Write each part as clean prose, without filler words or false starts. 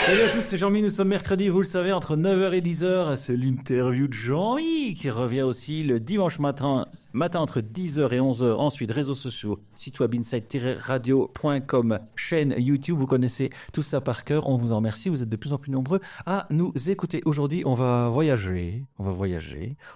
Salut à tous, c'est Jean-Mi, nous sommes mercredi, vous le savez, entre 9h et 10h, c'est l'interview de Jean-Mi qui revient aussi le dimanche matin entre 10h et 11h, ensuite réseaux sociaux, site web inside-radio.com, chaîne YouTube, vous connaissez tout ça par cœur, on vous en remercie, vous êtes de plus en plus nombreux à nous écouter. Aujourd'hui, on va voyager,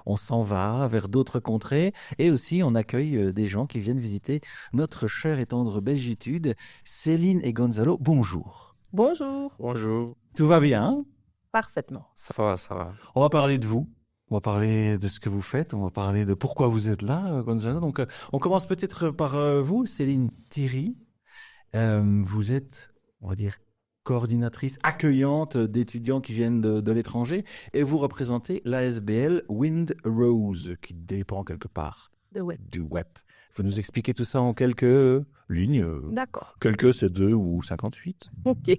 on s'en va vers d'autres contrées et aussi on accueille des gens qui viennent visiter notre chère et tendre Belgitude. Céline et Gonzalo, bonjour. Bonjour. Bonjour. Tout va bien? Parfaitement. Ça va, ça va. On va parler de vous. On va parler de ce que vous faites. On va parler de pourquoi vous êtes là, Gonzalo. Donc, on commence peut-être par vous, Céline Thierry. Vous êtes, on va dire, coordinatrice accueillante d'étudiants qui viennent de l'étranger et vous représentez l'ASBL Windrose, qui dépend quelque part du web. Vous nous expliquez tout ça en quelques lignes. D'accord. Quelques, c'est 2 ou 58. OK.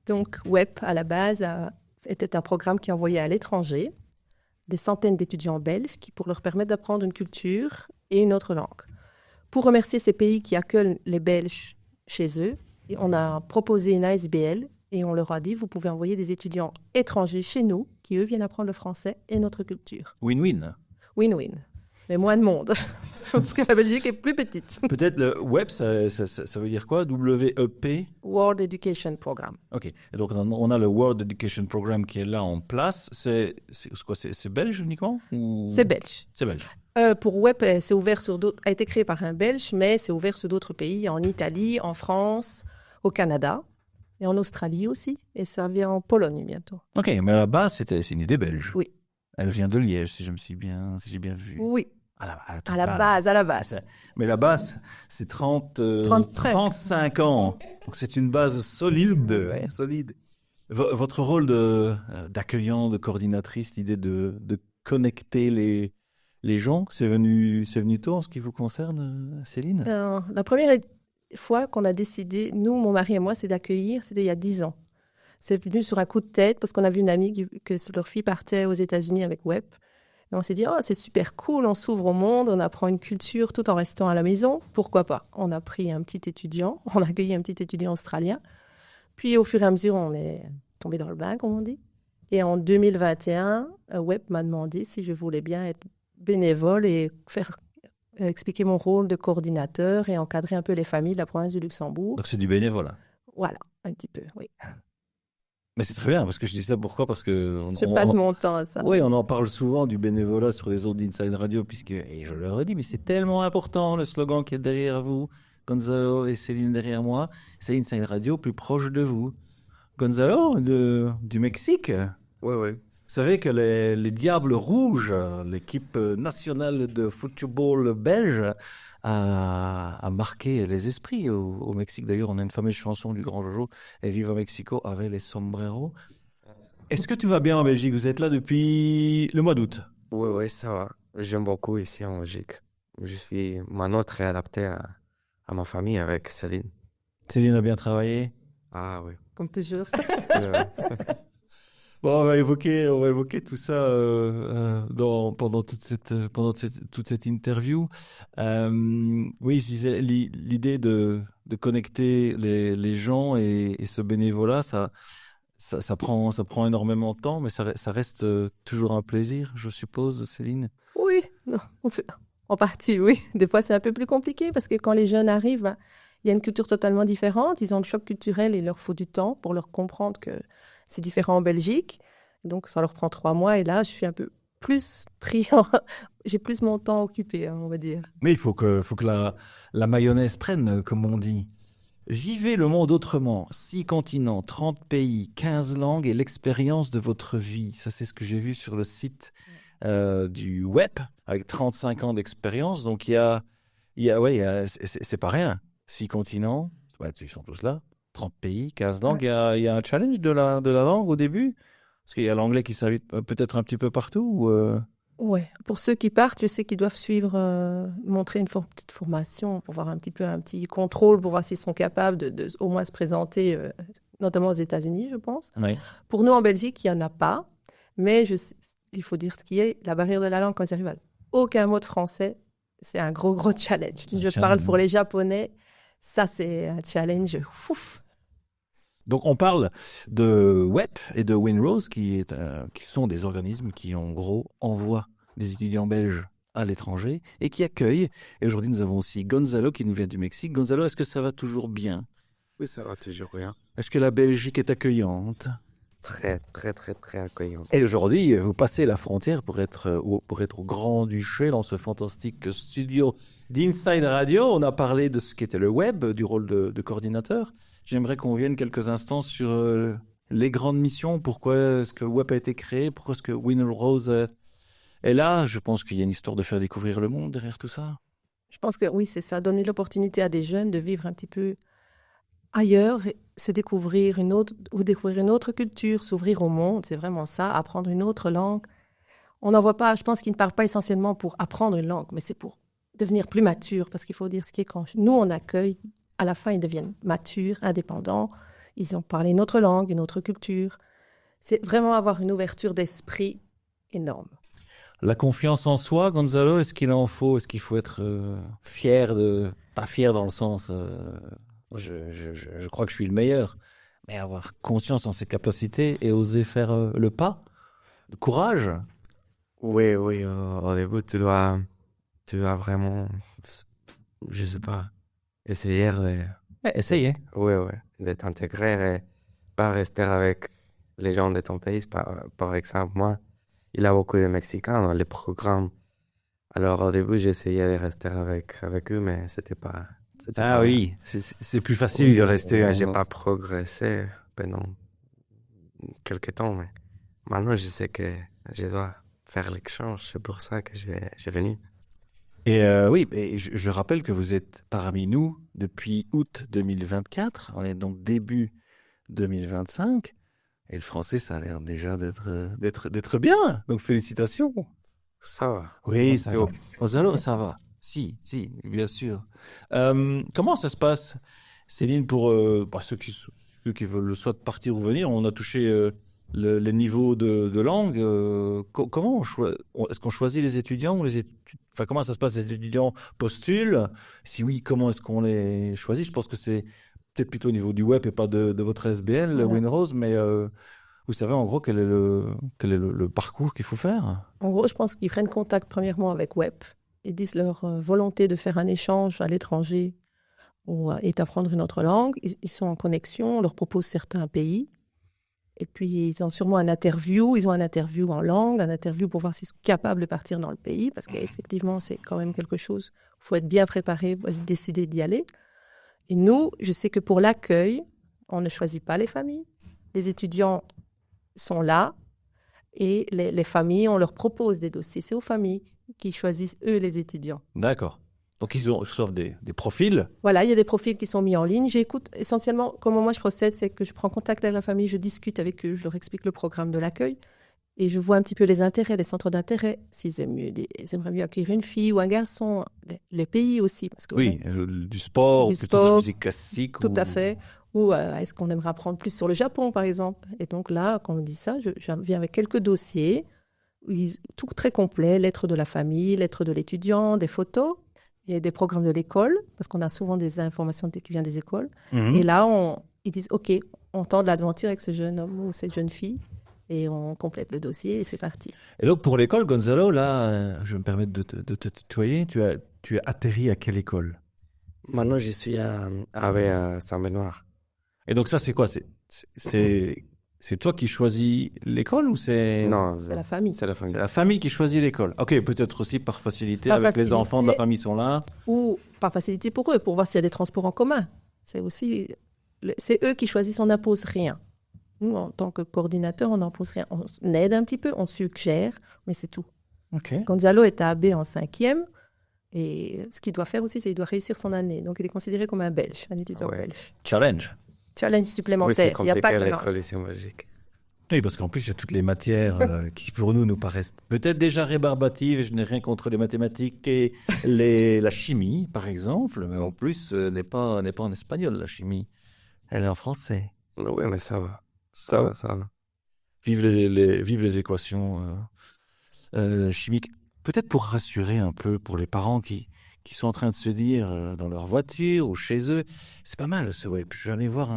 Donc, WEP, à la base, était un programme qui envoyait à l'étranger des centaines d'étudiants belges pour leur permettre d'apprendre une culture et une autre langue. Pour remercier ces pays qui accueillent les Belges chez eux, on a proposé une ASBL et on leur a dit, vous pouvez envoyer des étudiants étrangers chez nous qui, eux, viennent apprendre le français et notre culture. Win-win. Win-win. Mais moins de monde, parce que la Belgique est plus petite. Peut-être le web, ça veut dire quoi? WEP? World Education Programme. Ok. Et donc, on a le World Education Programme qui est là en place. C'est quoi? C'est belge uniquement ou... C'est belge. C'est belge. Pour WEP, c'est ouvert sur d'autres, a été créé par un Belge, mais c'est ouvert sur d'autres pays, en Italie, en France, au Canada et en Australie aussi. Et ça vient en Pologne bientôt. Ok, mais à la base, c'est une idée belge. Oui. Elle vient de Liège, si j'ai bien vu. Oui. À la base. Mais la base, c'est 35 ans. Donc c'est une base solide. Ouais, solide. Votre rôle d'accueillant, de coordinatrice, l'idée de connecter les gens, c'est venu tôt en ce qui vous concerne, Céline? La première fois qu'on a décidé, nous, mon mari et moi, c'est d'accueillir, c'était il y a 10 ans. C'est venu sur un coup de tête parce qu'on a vu une amie que leur fille partait aux États-Unis avec WEP. Et on s'est dit, oh, c'est super cool, on s'ouvre au monde, on apprend une culture tout en restant à la maison. Pourquoi pas? On a pris un petit étudiant, on a accueilli un petit étudiant australien. Puis au fur et à mesure, on est tombé dans le bain, comme on dit. Et en 2021, WEP m'a demandé si je voulais bien être bénévole et expliquer mon rôle de coordinateur et encadrer un peu les familles de la province du Luxembourg. Donc c'est du bénévolat. Voilà, un petit peu, oui. Mais c'est très bien, parce que je dis ça pourquoi? Parce que... Je passe mon temps à ça. Oui, on en parle souvent du bénévolat sur les ondes d'Inside Radio, et je leur ai dit, mais c'est tellement important, le slogan qui est derrière vous, Gonzalo et Céline derrière moi, c'est Inside Radio plus proche de vous. Gonzalo, du Mexique. Oui. Vous savez que les Diables Rouges, l'équipe nationale de football belge, a marqué les esprits au Mexique. D'ailleurs, on a une fameuse chanson du grand Jojo, Et Viva Mexico avec les sombreros. Est-ce que tu vas bien en Belgique? Vous êtes là depuis le mois d'août? Oui, ça va. J'aime beaucoup ici en Belgique. Je suis maintenant très adapté à ma famille avec Céline. Céline a bien travaillé? Ah oui. Comme toujours. Bon, on va évoquer tout ça pendant toute cette interview. Oui, je disais, l'idée de connecter les gens et ce bénévolat, ça prend énormément de temps, mais ça reste toujours un plaisir, je suppose, Céline. Oui, non, en partie, oui. Des fois, c'est un peu plus compliqué parce que quand les jeunes arrivent, il y a une culture totalement différente. Ils ont le choc culturel et il leur faut du temps pour leur comprendre que c'est différent en Belgique. Donc, ça leur prend 3 mois. Et là, je suis un peu plus pris. J'ai plus mon temps occupé, on va dire. Mais il faut que la mayonnaise prenne, comme on dit. Vivez le monde autrement. 6 continents, 30 pays, 15 langues et l'expérience de votre vie. Ça, c'est ce que j'ai vu sur le site du web, avec 35 ans d'expérience. Donc, c'est pas rien. 6 continents, ils sont tous là. 30 pays, 15 langues. Il y a un challenge de la langue au début. Parce qu'il y a l'anglais qui s'invite peut-être un petit peu partout. Oui, pour ceux qui partent, je sais qu'ils doivent suivre, montrer une petite formation pour voir un petit contrôle, pour voir s'ils sont capables de au moins se présenter, notamment aux États-Unis, je pense. Oui. Pour nous, en Belgique, il n'y en a pas. Mais il faut dire ce qui est, la barrière de la langue, quand ils arrivent à aucun mot de français, c'est un gros challenge. Je challenge. parle pour les Japonais, ça c'est un challenge. Ouf. Donc on parle de WEP et de Winrose qui sont des organismes qui en gros envoient des étudiants belges à l'étranger et qui accueillent. Et aujourd'hui nous avons aussi Gonzalo qui nous vient du Mexique. Gonzalo, est-ce que ça va toujours bien? Oui, ça va toujours bien. Est-ce que la Belgique est accueillante? Très, très, très, très accueillant. Et aujourd'hui, vous passez la frontière pour être au Grand-Duché dans ce fantastique studio d'Inside Radio. On a parlé de ce qu'était le web, du rôle de coordinateur. J'aimerais qu'on vienne quelques instants sur les grandes missions. Pourquoi est-ce que le web a été créé? Pourquoi est-ce que Winrose est là? Je pense qu'il y a une histoire de faire découvrir le monde derrière tout ça. Je pense que oui, c'est ça, donner l'opportunité à des jeunes de vivre un petit peu ailleurs, se découvrir une autre culture, s'ouvrir au monde, c'est vraiment ça, apprendre une autre langue. On n'en voit pas, je pense qu'ils ne parlent pas essentiellement pour apprendre une langue, mais c'est pour devenir plus mature, parce qu'il faut dire ce qui est quand nous on accueille, à la fin ils deviennent matures, indépendants, ils ont parlé une autre langue, une autre culture. C'est vraiment avoir une ouverture d'esprit énorme. La confiance en soi, Gonzalo, est-ce qu'il en faut? Est-ce qu'il faut être fier de... Pas fier dans le sens... Je crois que je suis le meilleur. Mais avoir conscience en ses capacités et oser faire le pas. Le courage. Oui, au début, tu dois vraiment, je sais pas, essayer de, Essayez. oui, de t'intégrer et pas rester avec les gens de ton pays. Par exemple, moi, il y a beaucoup de Mexicains dans les programmes. Alors, au début, j'essayais de rester avec eux, mais c'était pas... Ah oui, c'est plus facile Oui, de rester. j'ai pas progressé pendant quelques temps, mais maintenant, je sais que je dois faire l'échange. C'est pour ça que j'ai venu. Et oui, et je rappelle que vous êtes parmi nous depuis août 2024. On est donc début 2025. Et le français, ça a l'air déjà d'être bien. Donc félicitations. Ça va. Oui, ça va. Gonzalo, ça va. Si, bien sûr. Comment ça se passe, Céline, pour ceux qui veulent soit partir ou venir? On a touché les niveaux de langue. Comment est-ce qu'on choisit les étudiants ou enfin, comment ça se passe? Les étudiants postulent? Si oui, comment est-ce qu'on les choisit? Je pense que c'est peut-être plutôt au niveau du web et pas de votre SBL, Voilà. Winrose, mais vous savez en gros quel est le parcours qu'il faut faire? En gros, je pense qu'ils prennent contact premièrement avec Web et disent leur volonté de faire un échange à l'étranger et d'apprendre une autre langue. Ils sont en connexion, on leur propose certains pays. Et puis, ils ont sûrement un interview. Ils ont un interview en langue, un interview pour voir s'ils sont capables de partir dans le pays, parce qu'effectivement, c'est quand même quelque chose. Il faut être bien préparé, décider d'y aller. Et nous, je sais que pour l'accueil, on ne choisit pas les familles. Les étudiants sont là et les familles, on leur propose des dossiers. C'est aux familles qui choisissent, eux, les étudiants. D'accord. Donc, ils reçoivent des profils. Voilà, il y a des profils qui sont mis en ligne. J'écoute essentiellement, comment moi je procède, c'est que je prends contact avec la famille, je discute avec eux, je leur explique le programme de l'accueil et je vois un petit peu les intérêts, les centres d'intérêt, s'ils aimeraient mieux accueillir une fille ou un garçon, les pays aussi. Parce que, Oui, du sport, Du ou plutôt de la sport, musique classique. tout à fait. Ou est-ce qu'on aimerait apprendre plus sur le Japon, par exemple? Et donc là, quand on me dit ça, je viens avec quelques dossiers, tout très complet, lettres de la famille, lettres de l'étudiant, des photos. Il y a des programmes de l'école, parce qu'on a souvent des informations qui viennent des écoles. Mhm. Et là, ils disent, OK, on tente l'aventure avec ce jeune homme ou cette jeune fille, et on complète le dossier, et c'est parti. Et donc, pour l'école, Gonzalo, là, je me permets de te tutoyer. Tu as atterri à quelle école? Maintenant, je suis à Saint-Benoît. Et donc, ça, c'est quoi? C'est toi qui choisis l'école ou c'est... Non, C'est la famille. c'est la famille. C'est la famille qui choisit l'école. Ok, peut-être aussi par facilité, Par avec les facilité. enfants de la famille sont là. Ou par facilité pour eux, pour voir s'il y a des transports en commun. C'est eux qui choisissent, on n'impose rien. Nous, en tant que coordinateur, on n'impose rien. On aide un petit peu, on suggère, mais c'est tout. Ok. Gonzalo est à AB en 5e, et ce qu'il doit faire aussi, c'est qu'il doit réussir son année. Donc, il est considéré comme un Belge, un étudiant Ouais. belge. Challenge. Challenge Oui, c'est supplémentaire. Il n'y a compliqué pas à que... l'école ici en Belgique. Oui, parce qu'en plus, il y a toutes les matières qui, pour nous paraissent peut-être déjà rébarbatives, et je n'ai rien contre les mathématiques et la chimie, par exemple, mais en plus, n'est pas en espagnol, la chimie. Elle est en français. Oui, mais ça va. Ça va. Vive les équations chimiques. Peut-être pour rassurer un peu pour les parents qui sont en train de se dire dans leur voiture ou chez eux, c'est pas mal ce web. Je vais aller voir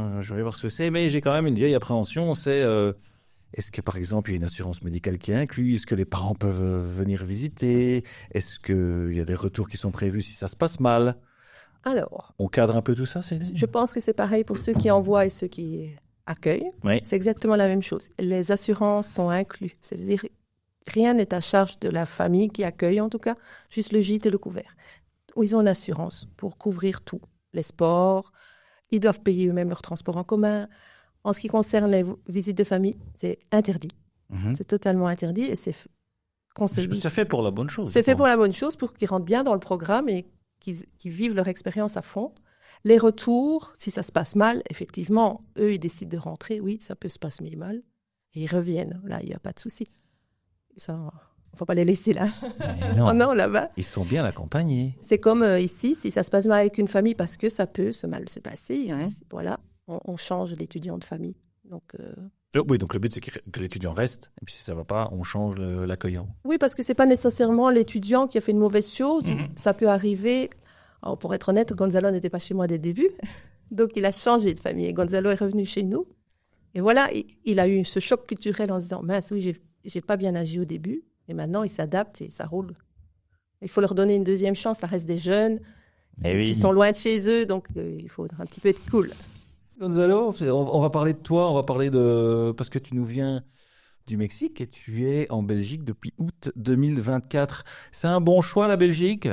ce que c'est, mais j'ai quand même une vieille appréhension. C'est est-ce que par exemple il y a une assurance médicale qui est inclue? Est-ce que les parents peuvent venir visiter? Est-ce qu'il y a des retours qui sont prévus si ça se passe mal? Alors, On cadre un peu tout ça, c'est je pense que c'est pareil pour ceux qui envoient et ceux qui accueillent. Oui. C'est exactement la même chose. Les assurances sont incluses. C'est-à-dire, rien n'est à charge de la famille qui accueille, en tout cas, juste le gîte et le couvert. Ils ont une assurance pour couvrir tout. Les sports, ils doivent payer eux-mêmes leur transport en commun. En ce qui concerne les visites de famille, c'est interdit. Mhm. C'est totalement interdit et c'est conseillé. C'est fait pour la bonne chose. C'est je fait pense. pour la bonne chose, pour qu'ils rentrent bien dans le programme et qu'ils vivent leur expérience à fond. Les retours, si ça se passe mal, effectivement, eux, ils décident de rentrer. Oui, ça peut se passer mal. Et ils reviennent. Là, il n'y a pas de souci. Ça, il ne faut pas les laisser là. Mais non, Oh non, là-bas. ils sont bien accompagnés. C'est comme ici, si ça se passe mal avec une famille, parce que ça peut mal se passer. Hein, voilà, on change l'étudiant de famille. Donc, Oui, donc le but c'est que l'étudiant reste, et puis si ça va pas, on change l'accueillant. oui, parce que ce n'est pas nécessairement l'étudiant qui a fait une mauvaise chose. Mhm. Ça peut arriver. Alors, pour être honnête, Gonzalo n'était pas chez moi dès le début. Donc, il a changé de famille. Et Gonzalo est revenu chez nous. Et voilà, il a eu ce choc culturel en se disant, mince, oui, j'ai pas bien agi au début. Et maintenant, il s'adapte et ça roule. Il faut leur donner une deuxième chance. Ça reste des jeunes Eh oui. qui sont loin de chez eux. Donc, il faut un petit peu être cool. Gonzalo, on va parler de toi, on va parler de... Parce que tu nous viens du Mexique et tu es en Belgique depuis août 2024. C'est un bon choix, la Belgique?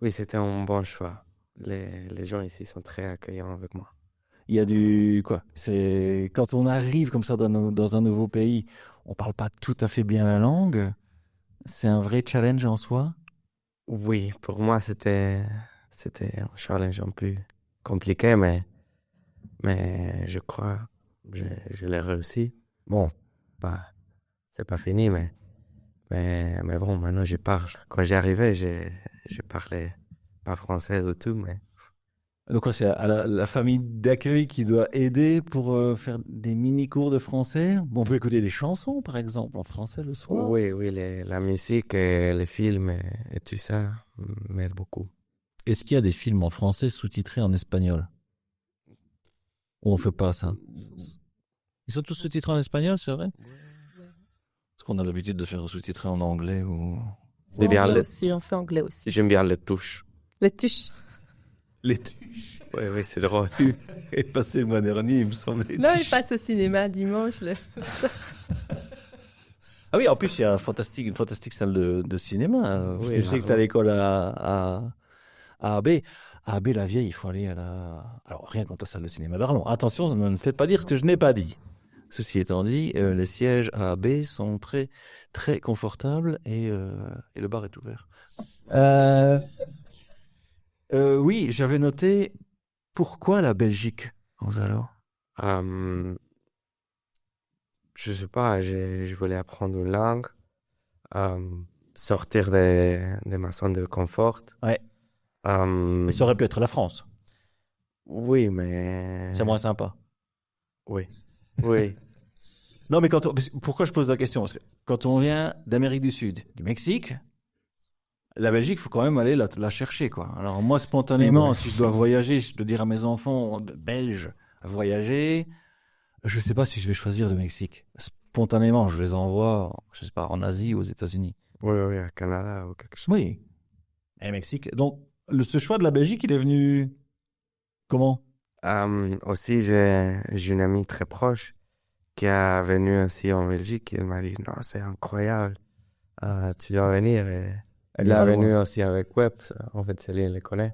Oui, c'était un bon choix. Les gens ici sont très accueillants avec moi. Il y a du... Quoi? C'est... Quand on arrive comme ça dans un nouveau pays, on parle pas tout à fait bien la langue. C'est un vrai challenge en soi. Oui, pour moi, c'était un challenge un peu compliqué, mais je crois que je l'ai réussi. Bon, c'est pas fini, mais bon, maintenant je parle. Quand j'y arrivais, je parlais pas français du tout, mais Donc quoi, c'est à la famille d'accueil qui doit aider pour faire des mini-cours de français. Bon, on peut écouter des chansons, par exemple, en français le soir. oui, la musique et les films et tout ça m'aident beaucoup. Est-ce qu'il y a des films en français sous-titrés en espagnol? Ou on fait pas ça? Ils sont tous sous-titrés en espagnol, c'est vrai? Parce qu'on a l'habitude de faire sous-titrer en anglais ou... J'aime bien Anglais le- aussi, on fait anglais aussi. J'aime bien les touches. Les tuches. Les tuches. Oui, c'est drôle. Et passé le mois dernier, il me semble. les Non, il tuches. passe au cinéma dimanche. Ah oui, en plus, il y a une fantastique salle de cinéma. Oui, Je sais que tu as l'école à AB. À AB, la vieille, il faut aller à la... Alors, rien contre la salle de cinéma. Vraiment, attention, ne me faites pas dire ce que je n'ai pas dit. Ceci étant dit, les sièges à AB sont très, très confortables et le bar est ouvert. Oui, j'avais noté pourquoi la Belgique, Gonzalo? Je sais pas, je voulais apprendre une langue, sortir de ma zone de confort. Ouais. Euh, Mais ça aurait pu être la France. oui, mais... C'est moins sympa. Oui, oui. Non, mais pourquoi je pose la question? Parce que quand on vient d'Amérique du Sud, du Mexique, la Belgique, il faut quand même aller la chercher, quoi. Alors moi, spontanément, Ouais. si je dois voyager, je dois dire à mes enfants belges à voyager, je sais pas si je vais choisir le Mexique. Spontanément, je les envoie, je sais pas, en Asie ou aux États-Unis. Oui, au Canada ou quelque chose. Oui. Et Mexique. Donc, ce choix de la Belgique, il est venu comment? Aussi, j'ai une amie très proche qui est venue aussi en Belgique et elle m'a dit, non, c'est incroyable, tu dois venir. Et elle est venue aussi avec Web, en fait, Céline les connaît.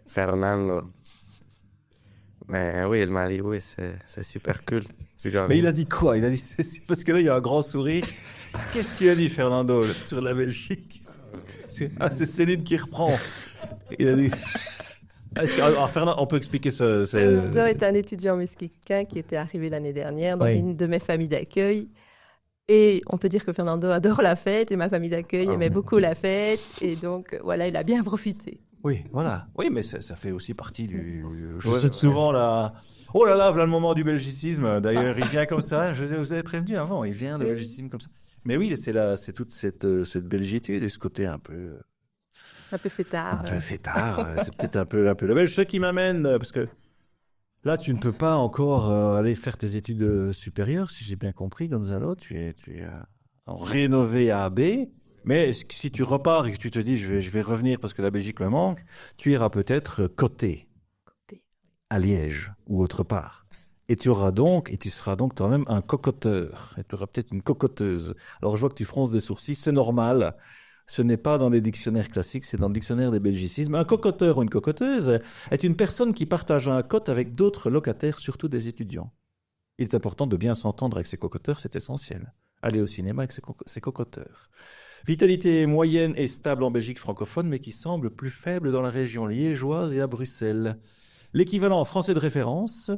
Fernando. Mais oui, elle m'a dit, oui, c'est super cool. Tu dois Mais il venir. a dit quoi? Il a dit, parce que là, il y a un grand sourire. Qu'est-ce qu'il a dit, Fernando, là, sur la Belgique? C'est Céline qui reprend. Il a dit... Alors, Fernando, on peut expliquer ça. Fernando est un étudiant mexicain qui était arrivé l'année dernière dans Oui. une de mes familles d'accueil. Et on peut dire que Fernando adore la fête et ma famille d'accueil aimait beaucoup la fête. Et donc, voilà, il a bien profité. Oui, voilà. Oui, mais ça fait aussi partie du... Je Ouais, cite ouais. souvent là... Oh là là, voilà le moment du belgicisme. D'ailleurs, il vient comme ça. Vous avez prévenu avant, il vient, le Oui. belgicisme comme ça. Mais oui, c'est toute cette belgitude et ce côté un peu fêtard. fêtard. C'est peut-être un peu la belge. Ce qui m'amène, parce que là, tu ne peux pas encore aller faire tes études supérieures, si j'ai bien compris, Gonzalo. Tu es en rénové à AB. Mais si tu repars et que tu te dis, je vais revenir parce que la Belgique me manque, tu iras peut-être côté à Liège ou autre part. Et tu seras donc toi-même un cocoteur. Et tu auras peut-être une cocoteuse. Alors je vois que tu fronces des sourcils, c'est normal. Ce n'est pas dans les dictionnaires classiques, c'est dans le dictionnaire des belgicismes. Un cocoteur ou une cocoteuse est une personne qui partage un cote avec d'autres locataires, surtout des étudiants. Il est important de bien s'entendre avec ses cocoteurs, c'est essentiel. Aller au cinéma avec ses cocoteurs. Vitalité moyenne et stable en Belgique francophone, mais qui semble plus faible dans la région liégeoise et à Bruxelles. L'équivalent en français de référence...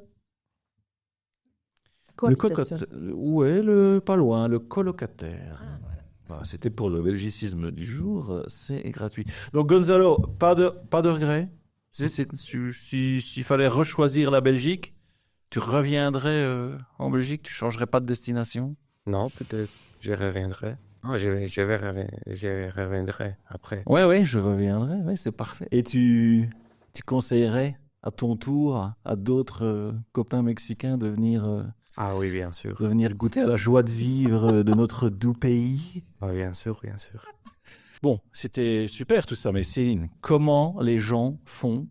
Le pas loin, le colocataire. Voilà, c'était pour le belgicisme du jour, c'est gratuit. Donc Gonzalo, pas de regret. S'il fallait rechoisir la Belgique, tu reviendrais en Belgique, tu changerais pas de destination? Non, peut-être je reviendrai. Non, je reviendrai après. Ouais, je reviendrai, ouais, c'est parfait. Et tu conseillerais à ton tour à d'autres copains mexicains de venir... Ah oui, bien sûr. de venir goûter à la joie de vivre de notre doux pays. Ah, bien sûr, bien sûr. Bon, c'était super tout ça, mais Céline, comment les gens font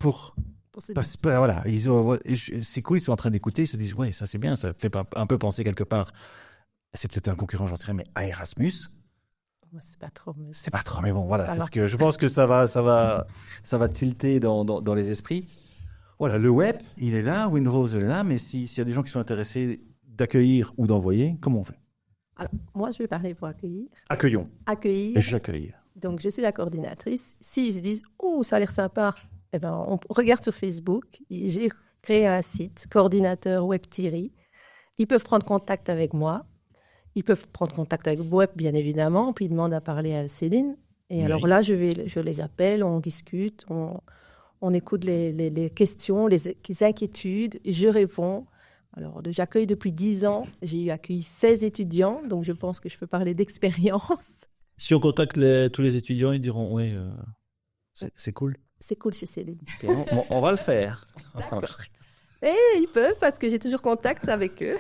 pour... voilà, c'est cool, ils sont en train d'écouter, ils se disent, ouais, ça c'est bien, ça fait un peu penser quelque part. C'est peut-être un concurrent, j'en sais rien, mais à Erasmus. C'est pas trop. C'est pas trop, mais bon, voilà, parce que je pense que ça va tilter dans les esprits. Voilà, le web, il est là, Windrose est là, mais s'il y a des gens qui sont intéressés d'accueillir ou d'envoyer, comment on fait? Alors, moi, je vais parler pour accueillir. Accueillons. Accueillir. Et j'accueille. Donc, je suis la coordinatrice. S'ils se disent, oh, ça a l'air sympa, eh ben, on regarde sur Facebook. J'ai créé un site, coordinateur Web Thierry. Ils peuvent prendre contact avec moi. Ils peuvent prendre contact avec Web, bien évidemment, puis ils demandent à parler à Céline. Et oui. Alors là, je les appelle, on discute, on écoute les questions, les inquiétudes, et je réponds. Alors, j'accueille depuis 10 ans. J'ai accueilli 16 étudiants, donc je pense que je peux parler d'expérience. Si on contacte tous les étudiants, ils diront, oui, c'est cool. C'est cool chez Céline. Okay, on va le faire. D'accord. Et ils peuvent, parce que j'ai toujours contact avec eux.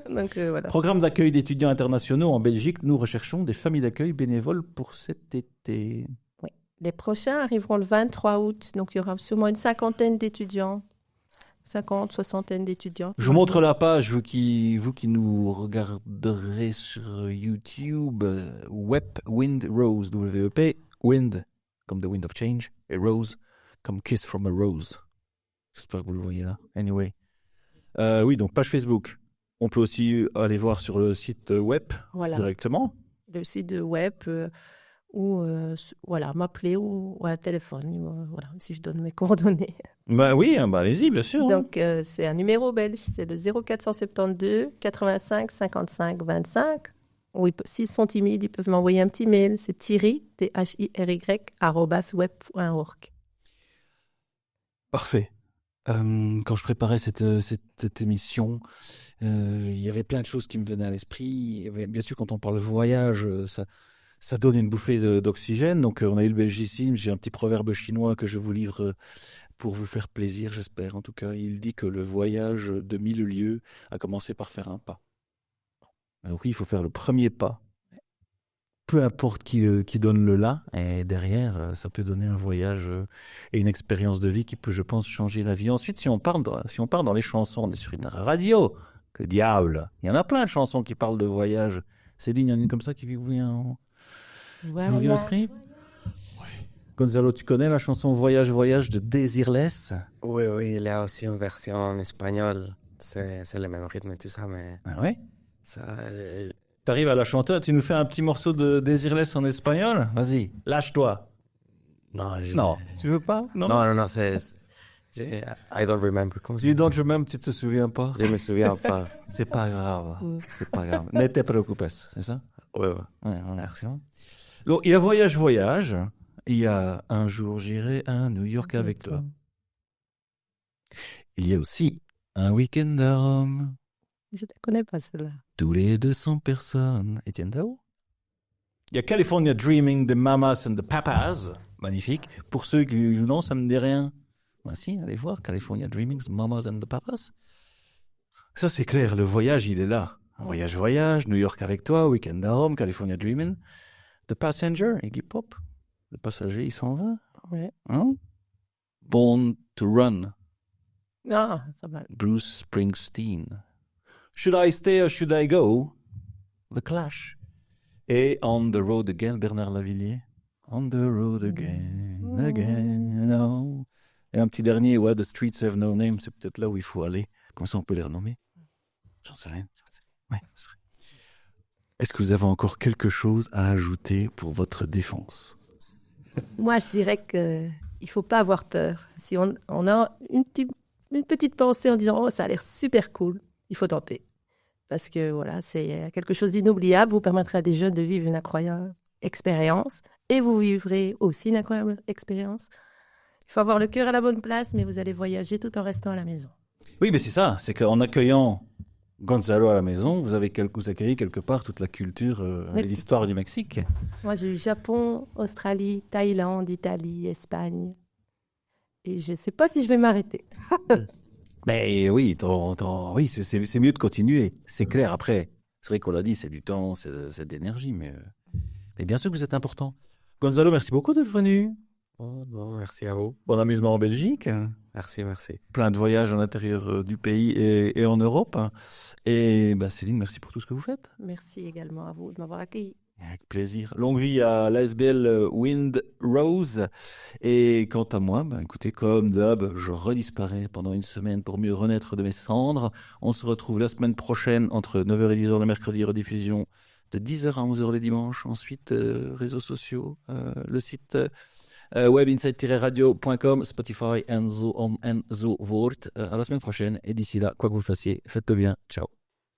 Donc, voilà. Programme d'accueil d'étudiants internationaux en Belgique. Nous recherchons des familles d'accueil bénévoles pour cet été. Oui. Les prochains arriveront le 23 août. Donc, il y aura sûrement une cinquantaine d'étudiants. 50, soixantaine d'étudiants. Je vous montre la page, vous qui nous regarderez sur YouTube. Wind Rose, W-E-P. Wind, comme The Wind of Change. Et Rose, comme Kiss from a Rose. J'espère que vous le voyez là. Anyway. Oui, donc page Facebook. On peut aussi aller voir sur le site web directement. Le site web ou m'appeler ou à un téléphone. Voilà, si je donne mes coordonnées. Bah oui, allez-y, bien sûr. Donc, c'est un numéro belge. C'est le 0472 85 55 25. Ou s'ils sont timides, ils peuvent m'envoyer un petit mail. C'est Thierry, THIRY, @web.org. Parfait. Quand je préparais cette émission, il y avait plein de choses qui me venaient à l'esprit. Bien sûr, quand on parle de voyage, ça donne une bouffée d'oxygène. Donc, on a eu le belgicisme. J'ai un petit proverbe chinois que je vous livre pour vous faire plaisir, j'espère. En tout cas, il dit que le voyage de 1000 lieues a commencé par faire un pas. Alors oui, il faut faire le premier pas. Peu importe qui donne le là, et derrière, ça peut donner un voyage et une expérience de vie qui peut, je pense, changer la vie. Ensuite, si on part dans les chansons, on est sur une radio. Que diable! Il y en a plein de chansons qui parlent de voyage. Céline, il y en a une comme ça qui vous vient à l'esprit? Oui. Gonzalo, tu connais la chanson Voyage, Voyage de Desireless? Oui, il y a aussi une version en espagnol. C'est le même rythme et tout ça, mais... Ah ouais? Ça... T'arrives à la chanter, tu nous fais un petit morceau de Desireless en espagnol? Vas-y, lâche-toi. Non, tu veux pas? Non, c'est... I don't remember. You don't remember, tu te souviens pas? Je me souviens pas. C'est pas grave, c'est pas grave. Ne te preocupes, c'est ça? Ouais. Merci. Donc, il y a Voyage, Voyage. Il y a Un jour j'irai à New York avec toi. Il y a aussi Un week-end à Rome. Je ne connais pas celle-là. tous les 200 personnes. Étienne Dao. Il y a California Dreaming, The Mamas and the Papas. Magnifique. Pour ceux qui non, ça me dit rien. Si, allez voir California Dreaming, The Mamas and the Papas. Ça, c'est clair. Le voyage, il est là. Un voyage, New York avec toi, Weekend à Rome, California Dreaming. The Passenger, Iggy Pop. Le passager, il s'en va. Ouais. Hein? Born to Run. Ah, pas mal. Bruce Springsteen. Should I Stay or Should I Go? The Clash. Et On the Road Again, Bernard Lavillier. On the Road Again, oh. Et un petit dernier, The Streets Have No Name, c'est peut-être là où il faut aller. Comme ça, on peut les renommer. J'en sais rien. Ouais, c'est vrai. Est-ce que vous avez encore quelque chose à ajouter pour votre défense? Moi, je dirais qu'il ne faut pas avoir peur. Si on a une petite pensée en disant « Oh, ça a l'air super cool », il faut tenter. Parce que voilà, c'est quelque chose d'inoubliable. Vous permettrez à des jeunes de vivre une incroyable expérience. Et vous vivrez aussi une incroyable expérience. Il faut avoir le cœur à la bonne place, mais vous allez voyager tout en restant à la maison. Oui, mais c'est ça. C'est qu'en accueillant Gonzalo à la maison, vous accueilli quelque part toute la culture et l'histoire du Mexique. Moi, j'ai eu Japon, Australie, Thaïlande, Italie, Espagne. Et je ne sais pas si je vais m'arrêter. Mais oui, oui, c'est mieux de continuer. C'est clair. Après, c'est vrai qu'on l'a dit, c'est du temps, c'est de l'énergie, mais bien sûr que vous êtes important. Gonzalo, merci beaucoup d'être venu. Bon, merci à vous. Bon amusement en Belgique. Merci. Plein de voyages à l'intérieur du pays et en Europe. Et Céline, merci pour tout ce que vous faites. Merci également à vous de m'avoir accueilli. Avec plaisir. Longue vie à l'ASBL Wind Rose. Et quant à moi, écoutez, comme d'hab, je redisparais pendant une semaine pour mieux renaître de mes cendres. On se retrouve la semaine prochaine entre 9h et 10h le mercredi, rediffusion de 10h à 11h les dimanches. Ensuite, réseaux sociaux, le site webinsight-radio.com, Spotify, Enzo On Enzo Wort. À la semaine prochaine. Et d'ici là, quoi que vous fassiez, faites-le bien. Ciao.